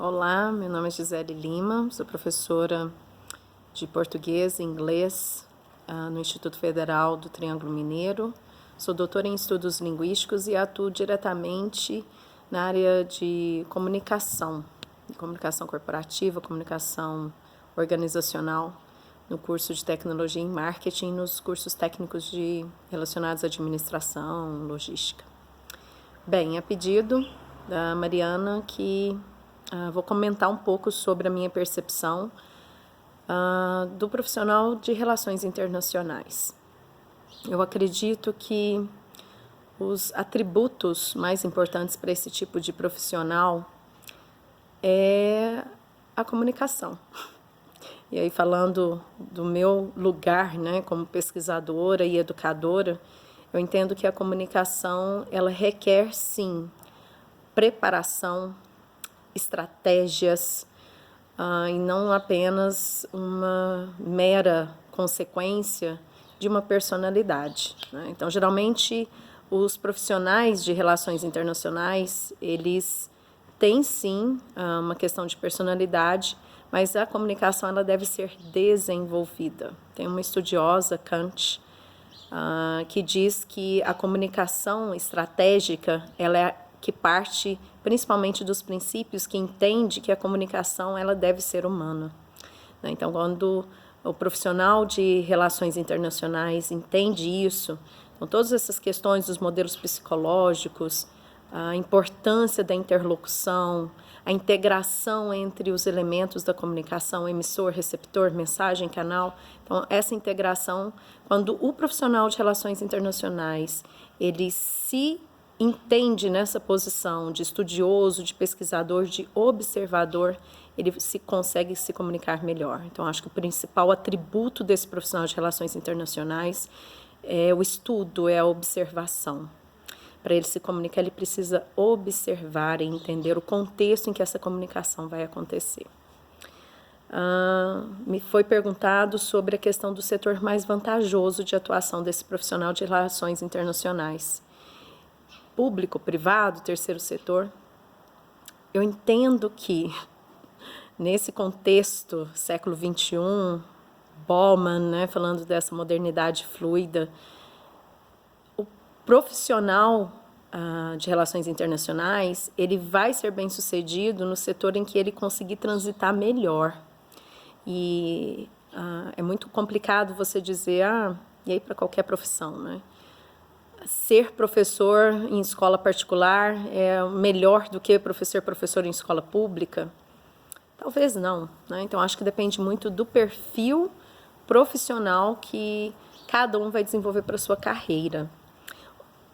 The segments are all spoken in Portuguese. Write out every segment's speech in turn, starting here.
Olá, meu nome é Gisele Lima, sou professora de português e inglês no Instituto Federal do Triângulo Mineiro. Sou doutora em estudos linguísticos e atuo diretamente na área de comunicação corporativa, comunicação organizacional, no curso de tecnologia em marketing, nos cursos técnicos relacionados à administração, logística. Bem, a pedido da Mariana que vou comentar um pouco sobre a minha percepção do profissional de relações internacionais. Eu acredito que os atributos mais importantes para esse tipo de profissional é a comunicação. E aí, falando do meu lugar, né, como pesquisadora e educadora, eu entendo que a comunicação, ela requer, sim, preparação, estratégias, e não apenas uma mera consequência de uma personalidade, né? Então, geralmente, os profissionais de relações internacionais, eles têm, sim, uma questão de personalidade, mas a comunicação ela deve ser desenvolvida. Tem uma estudiosa, Kant, que diz que a comunicação estratégica ela é que parte principalmente dos princípios que entende que a comunicação ela deve ser humana. Então, quando o profissional de relações internacionais entende isso, então todas essas questões dos modelos psicológicos, a importância da interlocução, a integração entre os elementos da comunicação, emissor, receptor, mensagem, canal. Então, essa integração, quando o profissional de relações internacionais, ele se entende nessa posição de estudioso, de pesquisador, de observador, ele consegue se comunicar melhor. Então, acho que o principal atributo desse profissional de relações internacionais é o estudo, é a observação. Para ele se comunicar, ele precisa observar e entender o contexto em que essa comunicação vai acontecer. Me foi perguntado sobre a questão do setor mais vantajoso de atuação desse profissional de relações internacionais. Público, privado, terceiro setor. Eu entendo que, nesse contexto, século XXI, Bauman, né, falando dessa modernidade fluida, o profissional de relações internacionais, ele vai ser bem-sucedido no setor em que ele conseguir transitar melhor. E é muito complicado você dizer, e aí para qualquer profissão, né? Ser professor em escola particular é melhor do que professor em escola pública? Talvez não, né? Então, acho que depende muito do perfil profissional que cada um vai desenvolver para a sua carreira.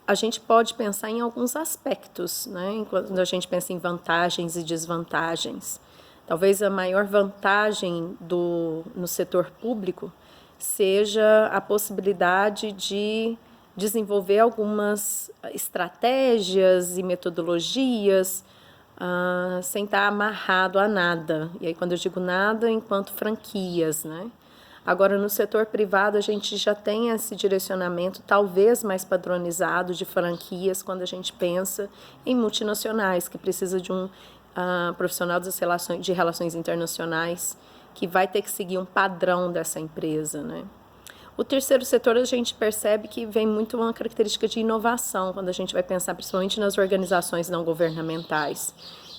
A gente pode pensar em alguns aspectos, né? Quando a gente pensa em vantagens e desvantagens. Talvez a maior vantagem no setor público seja a possibilidade de desenvolver algumas estratégias e metodologias sem estar amarrado a nada. E aí, quando eu digo nada, enquanto franquias, né? Agora, no setor privado, a gente já tem esse direcionamento, talvez mais padronizado, de franquias, quando a gente pensa em multinacionais, que precisa de um profissional de relações internacionais, que vai ter que seguir um padrão dessa empresa, né? O terceiro setor, a gente percebe que vem muito uma característica de inovação, quando a gente vai pensar principalmente nas organizações não governamentais.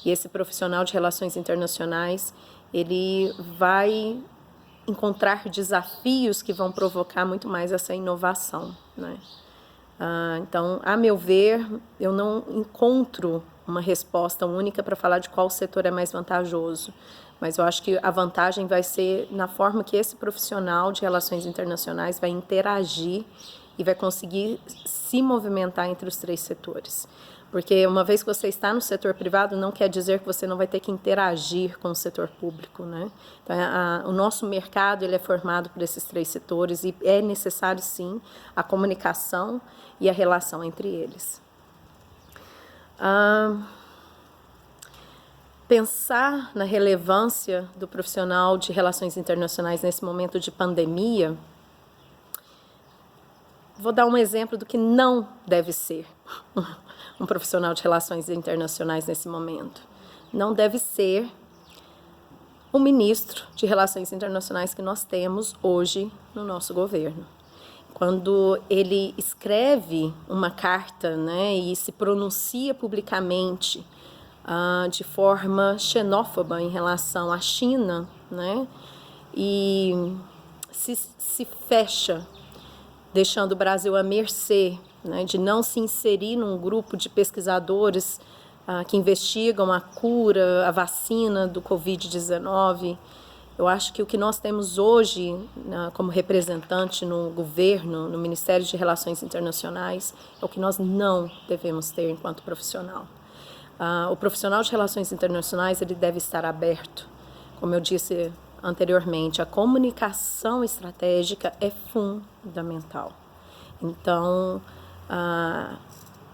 E esse profissional de relações internacionais, ele vai encontrar desafios que vão provocar muito mais essa inovação, né? Então, a meu ver, eu não encontro uma resposta única para falar de qual setor é mais vantajoso, mas eu acho que a vantagem vai ser na forma que esse profissional de relações internacionais vai interagir e vai conseguir se movimentar entre os três setores. Porque uma vez que você está no setor privado, não quer dizer que você não vai ter que interagir com o setor público, né? Então, o nosso mercado ele é formado por esses três setores e é necessário, sim, a comunicação e a relação entre eles. Pensar na relevância do profissional de relações internacionais nesse momento de pandemia, vou dar um exemplo do que não deve ser um profissional de relações internacionais nesse momento. não deve ser o ministro de Relações Internacionais que nós temos hoje no nosso governo. Quando ele escreve uma carta, né, e se pronuncia publicamente de forma xenófoba em relação à China, né, e se fecha, deixando o Brasil à mercê, né, de não se inserir num grupo de pesquisadores que investigam a cura, a vacina do Covid-19. Eu acho que o que nós temos hoje como representante no governo, no Ministério de Relações Internacionais, é o que nós não devemos ter enquanto profissional. O profissional de Relações Internacionais ele deve estar aberto. Como eu disse anteriormente, a comunicação estratégica é fundamental. Então,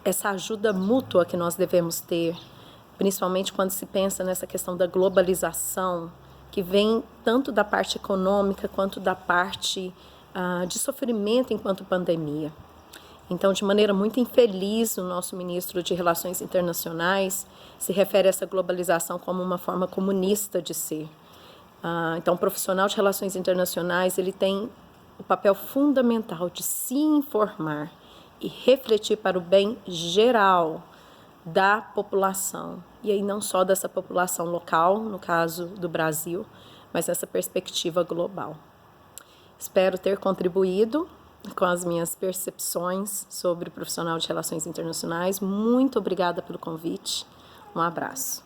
essa ajuda mútua que nós devemos ter, principalmente quando se pensa nessa questão da globalização, que vem tanto da parte econômica quanto da parte de sofrimento enquanto pandemia. Então, de maneira muito infeliz, o nosso ministro de Relações Internacionais se refere a essa globalização como uma forma comunista de ser. Então, o profissional de Relações Internacionais ele tem o papel fundamental de se informar e refletir para o bem geral da população, e aí não só dessa população local, no caso do Brasil, mas nessa perspectiva global. Espero ter contribuído com as minhas percepções sobre o profissional de Relações Internacionais. Muito obrigada pelo convite. Um abraço.